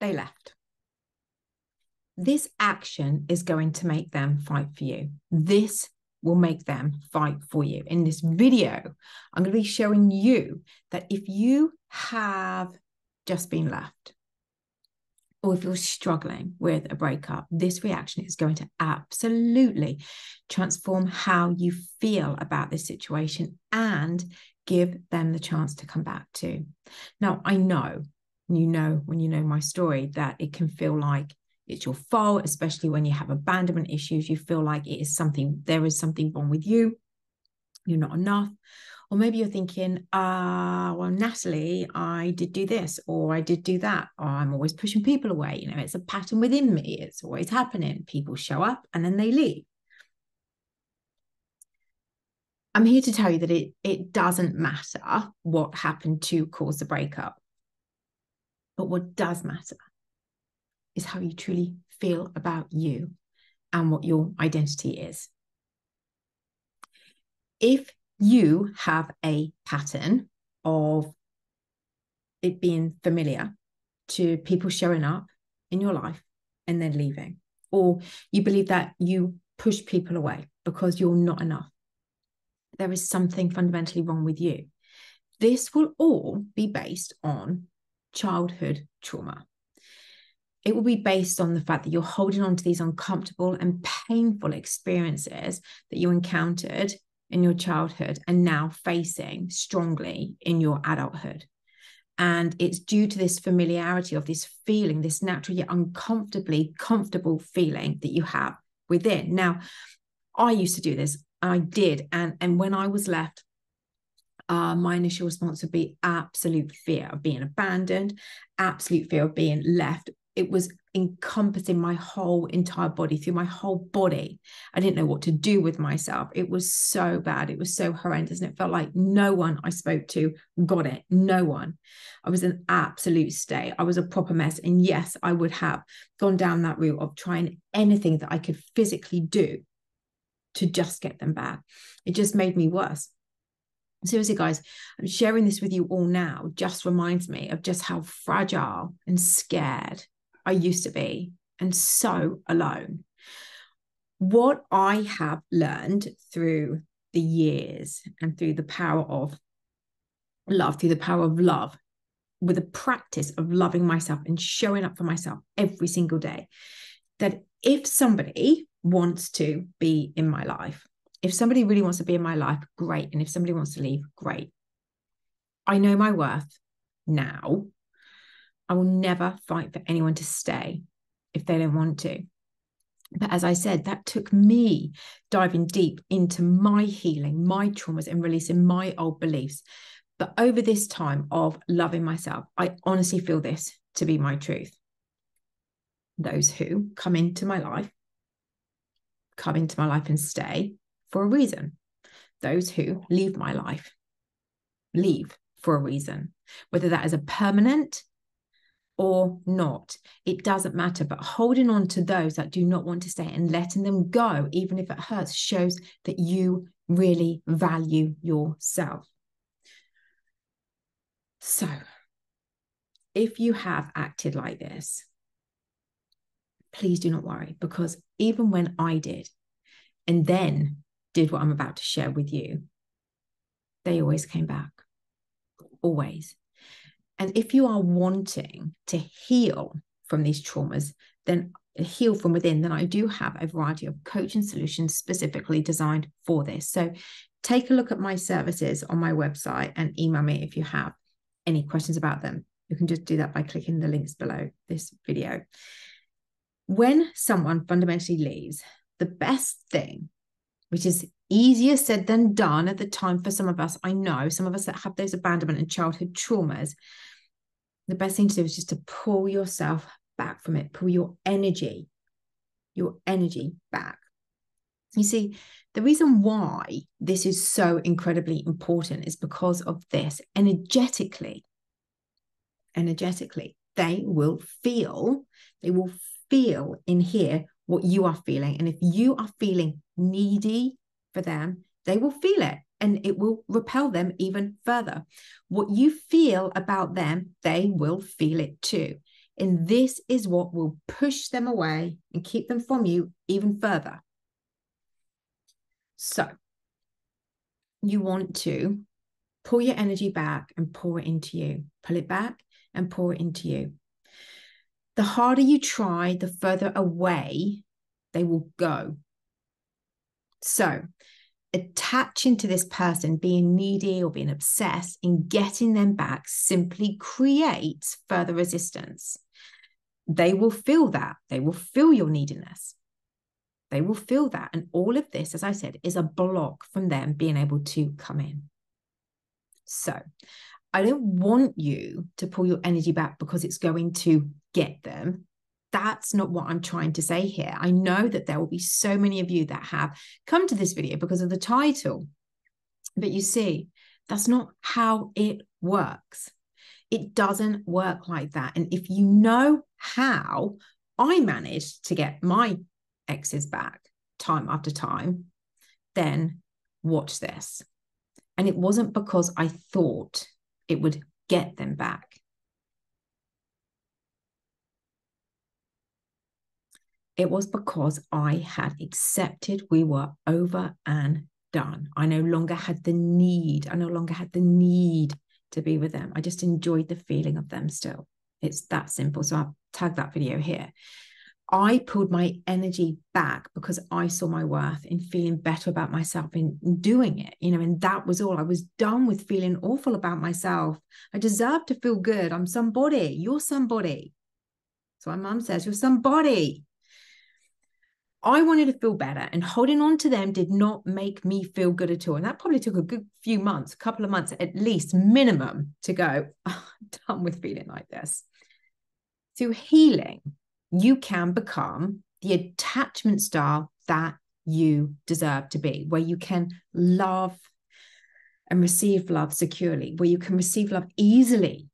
they left. This action is going to make them fight for you. This will make them fight for you. In this video, I'm going to be showing you that if you have just been left, or if you're struggling with a breakup, this reaction is going to absolutely transform how you feel about this situation and give them the chance to come back too. Now, I know, when you know my story, that it can feel like it's your fault, especially when you have abandonment issues. You feel like there is something wrong with you. You're not enough. Or maybe you're thinking, well, Natalie, I did do this, or I did do that, or I'm always pushing people away. It's a pattern within me. It's always happening. People show up and then they leave. I'm here to tell you that it doesn't matter what happened to cause the breakup. But what does matter is how you truly feel about you and what your identity is. If you have a pattern of it being familiar to people showing up in your life and then leaving, or you believe that you push people away because you're not enough, there is something fundamentally wrong with you. This will all be based on childhood trauma. It will be based on the fact that you're holding on to these uncomfortable and painful experiences that you encountered in your childhood and now facing strongly in your adulthood. And it's due to this familiarity of this feeling, this natural yet uncomfortably comfortable feeling that you have within. Now, I used to do this. I did. And when I was left, my initial response would be absolute fear of being abandoned, absolute fear of being left. It was encompassing my whole entire body, through my whole body. I didn't know what to do with myself. It was so bad. It was so horrendous. And it felt like no one I spoke to got it. No one. I was in an absolute state. I was a proper mess. And yes, I would have gone down that route of trying anything that I could physically do to just get them back. It just made me worse. Seriously, guys, I'm sharing this with you all now just reminds me of just how fragile and scared I used to be and so alone. What I have learned through the years and through the power of love, with the practice of loving myself and showing up for myself every single day, that if somebody wants to be in my life, if somebody really wants to be in my life, great. And if somebody wants to leave, great. I know my worth now. I will never fight for anyone to stay if they don't want to. But as I said, that took me diving deep into my healing, my traumas, and releasing my old beliefs. But over this time of loving myself, I honestly feel this to be my truth. Those who come into my life and stay for a reason. Those who leave my life leave for a reason, whether that is a permanent or not, it doesn't matter. But holding on to those that do not want to stay and letting them go, even if it hurts, shows that you really value yourself. So if you have acted like this, please do not worry, because even when I did, and then did what I'm about to share with you, they always came back, always. And if you are wanting to heal from these traumas, then heal from within, then I do have a variety of coaching solutions specifically designed for this. So take a look at my services on my website and email me if you have any questions about them. You can just do that by clicking the links below this video. When someone fundamentally leaves, the best thing, which is easier said than done at the time for some of us, I know, some of us that have those abandonment and childhood traumas, the best thing to do is just to pull yourself back from it, pull your energy back. You see, the reason why this is so incredibly important is because of this. Energetically, they will feel in here what you are feeling. And if you are feeling needy for them, they will feel it and it will repel them even further. What you feel about them, they will feel it too. And this is what will push them away and keep them from you even further. So you want to pull your energy back and pour it into you. Pull it back and pour it into you. The harder you try, the further away they will go. So attaching to this person, being needy or being obsessed, and getting them back simply creates further resistance. They will feel that. They will feel your neediness. They will feel that. And all of this, as I said, is a block from them being able to come in. So I don't want you to pull your energy back because it's going to get them. That's not what I'm trying to say here. I know that there will be so many of you that have come to this video because of the title. But you see, that's not how it works. It doesn't work like that. And if you know how I managed to get my exes back time after time, then watch this. And it wasn't because I thought it would get them back. It was because I had accepted we were over and done. I no longer had the need. I no longer had the need to be with them. I just enjoyed the feeling of them still. It's that simple. So I'll tag that video here. I pulled my energy back because I saw my worth in feeling better about myself in doing it, and that was all. I was done with feeling awful about myself. I deserve to feel good. I'm somebody. You're somebody. So my mum says, you're somebody. I wanted to feel better, and holding on to them did not make me feel good at all. And that probably took a good few months, a couple of months at least minimum, to go, oh, I'm done with feeling like this. Through healing, you can become the attachment style that you deserve to be, where you can love and receive love securely, where you can receive love easily,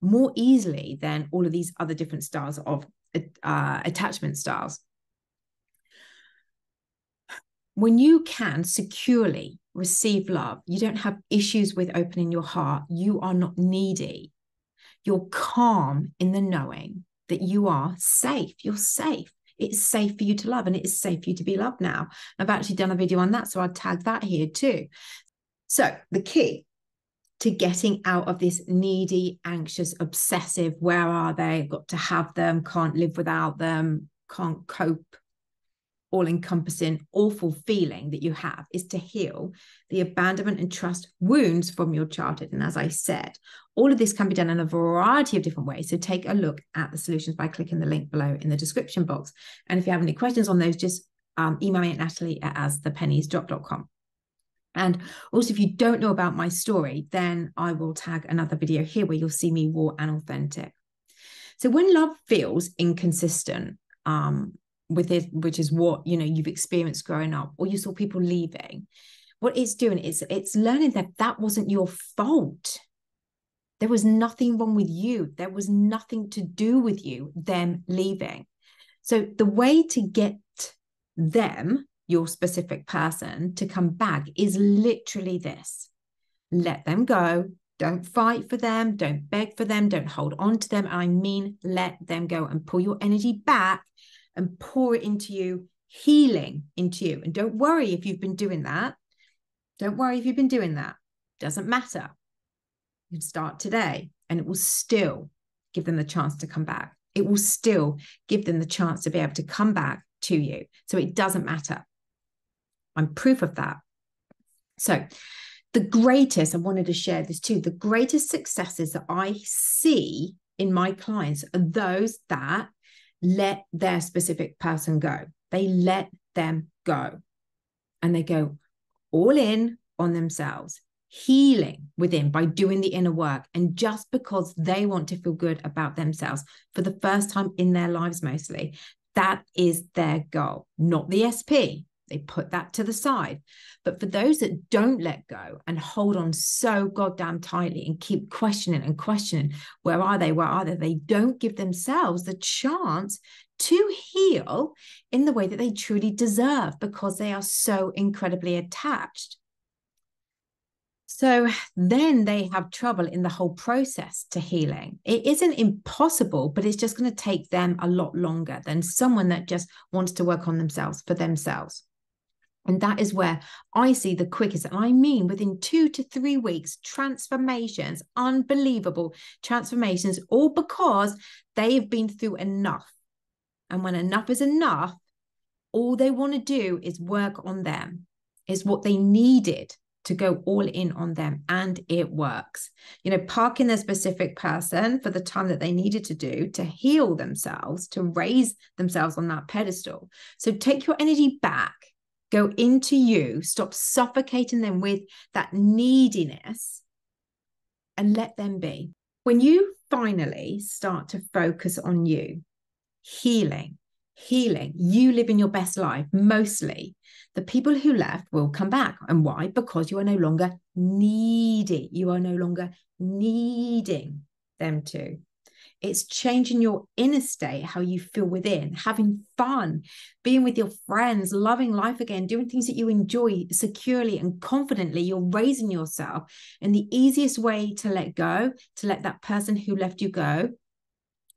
more easily than all of these other different styles of attachment styles. When you can securely receive love, you don't have issues with opening your heart. You are not needy. You're calm in the knowing that you are safe. You're safe. It's safe for you to love, and it is safe for you to be loved now. I've actually done a video on that, so I'll tag that here too. So the key to getting out of this needy, anxious, obsessive, where are they? Got to have them, can't live without them, can't cope, all-encompassing, awful feeling that you have, is to heal the abandonment and trust wounds from your childhood. And as I said, all of this can be done in a variety of different ways. So take a look at the solutions by clicking the link below in the description box. And if you have any questions on those, just email me at natalie@asthepenniesdrop.com. And also, if you don't know about my story, then I will tag another video here where you'll see me raw and authentic. So when love feels inconsistent, with it, which is what you've experienced growing up, or you saw people leaving, what it's doing is it's learning that that wasn't your fault. There was nothing wrong with you. There was nothing to do with you, them leaving. So the way to get them, your specific person, to come back is literally this: let them go. Don't fight for them. Don't beg for them. Don't hold on to them. I mean, let them go, and pull your energy back and pour it into you, healing into you. And don't worry if you've been doing that. Don't worry if you've been doing that. Doesn't matter. You can start today, and it will still give them the chance to come back. It will still give them the chance to be able to come back to you. So it doesn't matter. I'm proof of that. So the greatest, I wanted to share this too, the greatest successes that I see in my clients are those that let their specific person go. They let them go, and they go all in on themselves, healing within by doing the inner work. And just because they want to feel good about themselves for the first time in their lives, mostly, that is their goal, not the SP. They put that to the side. But for those that don't let go and hold on so goddamn tightly and keep questioning and questioning, where are they? Where are they? They don't give themselves the chance to heal in the way that they truly deserve, because they are so incredibly attached. So So then they have trouble in the whole process to healing. It isn't impossible, but it's just going to take them a lot longer than someone that just wants to work on themselves for themselves. And that is where I see the quickest. And I mean, within 2 to 3 weeks, transformations, unbelievable transformations, all because they've been through enough. And when enough is enough, all they want to do is work on them, is what they needed to go all in on them. And it works. Parking their specific person for the time that they needed to do to heal themselves, to raise themselves on that pedestal. So take your energy back. Go into you, stop suffocating them with that neediness, and let them be. When you finally start to focus on you, healing, you living your best life, mostly, the people who left will come back. And why? Because you are no longer needy. You are no longer needing them to. It's changing your inner state, how you feel within, having fun, being with your friends, loving life again, doing things that you enjoy securely and confidently. You're raising yourself. And the easiest way to let go, to let that person who left you go,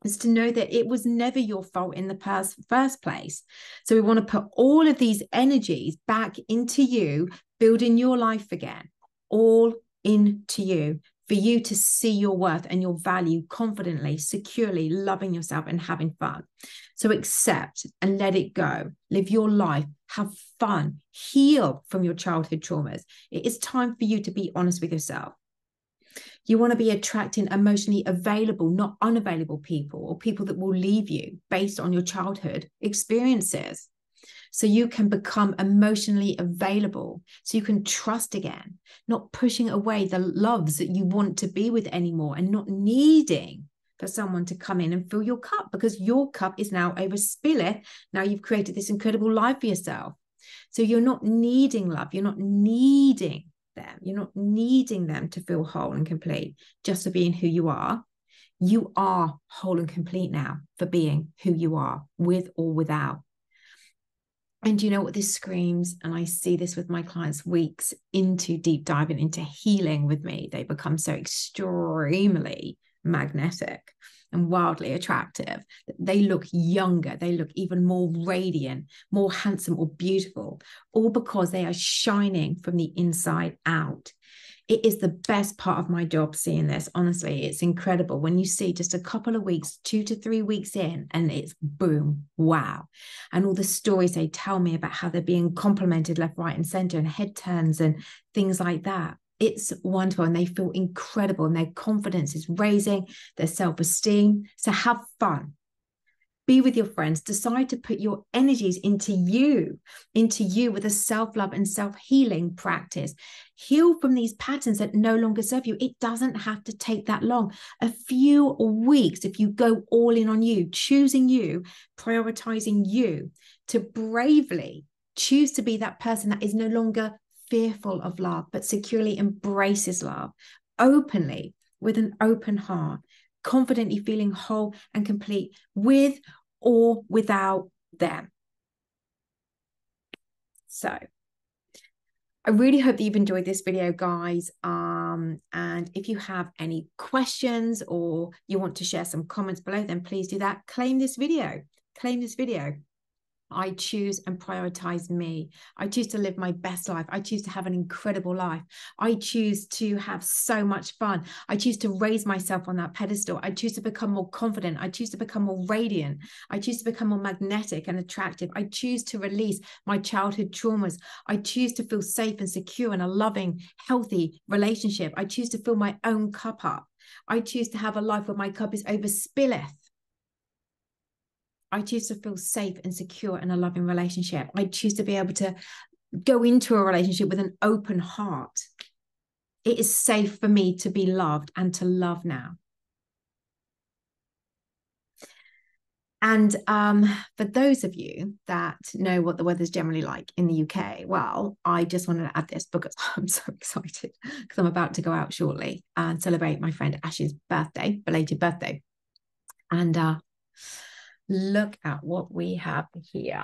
is to know that it was never your fault in the first place. So we want to put all of these energies back into you, building your life again, all into you, for you to see your worth and your value confidently, securely, loving yourself and having fun. So accept and let it go. Live your life, have fun, heal from your childhood traumas. It is time for you to be honest with yourself. You want to be attracting emotionally available, not unavailable people, or people that will leave you based on your childhood experiences. So you can become emotionally available, so you can trust again, not pushing away the loves that you want to be with anymore, and not needing for someone to come in and fill your cup, because your cup is now overspilleth. Now you've created this incredible life for yourself. So you're not needing love. You're not needing them. You're not needing them to feel whole and complete just for being who you are. You are whole and complete now for being who you are, with or without. And you know what this screams? And I see this with my clients weeks into deep diving into healing with me. They become so extremely magnetic and wildly attractive. They look younger. They look even more radiant, more handsome or beautiful, all because they are shining from the inside out. It is the best part of my job seeing this. Honestly, it's incredible when you see just a couple of weeks, 2 to 3 weeks in, and it's boom, wow. And all the stories they tell me about how they're being complimented left, right, and center, and head turns and things like that. It's wonderful, and they feel incredible, and their confidence is raising, their self-esteem. So have fun. Be with your friends. Decide to put your energies into you with a self-love and self-healing practice. Heal from these patterns that no longer serve you. It doesn't have to take that long. A few weeks, if you go all in on you, choosing you, prioritizing you, to bravely choose to be that person that is no longer fearful of love, but securely embraces love, openly, with an open heart, confidently feeling whole and complete with or without them. So I really hope that you've enjoyed this video, guys. And if you have any questions or you want to share some comments below, then please do that. Claim this video. I choose and prioritize me. I choose to live my best life. I choose to have an incredible life. I choose to have so much fun. I choose to raise myself on that pedestal. I choose to become more confident. I choose to become more radiant. I choose to become more magnetic and attractive. I choose to release my childhood traumas. I choose to feel safe and secure in a loving, healthy relationship. I choose to fill my own cup up. I choose to have a life where my cup is overspilleth. I choose to feel safe and secure in a loving relationship. I choose to be able to go into a relationship with an open heart. It is safe for me to be loved and to love now. And for those of you that know what the weather's generally like in the UK, well, I just wanted to add this because I'm so excited because I'm about to go out shortly and celebrate my friend Ash's birthday, belated birthday. And look at what we have here.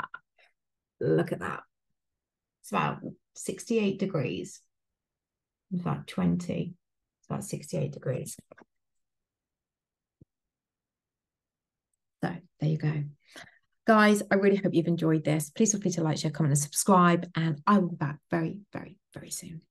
Look at that. It's about 68 degrees. It's like 20. It's about 68 degrees. So there you go. Guys, I really hope you've enjoyed this. Please feel free to like, share, comment, and subscribe. And I will be back very, very, very soon.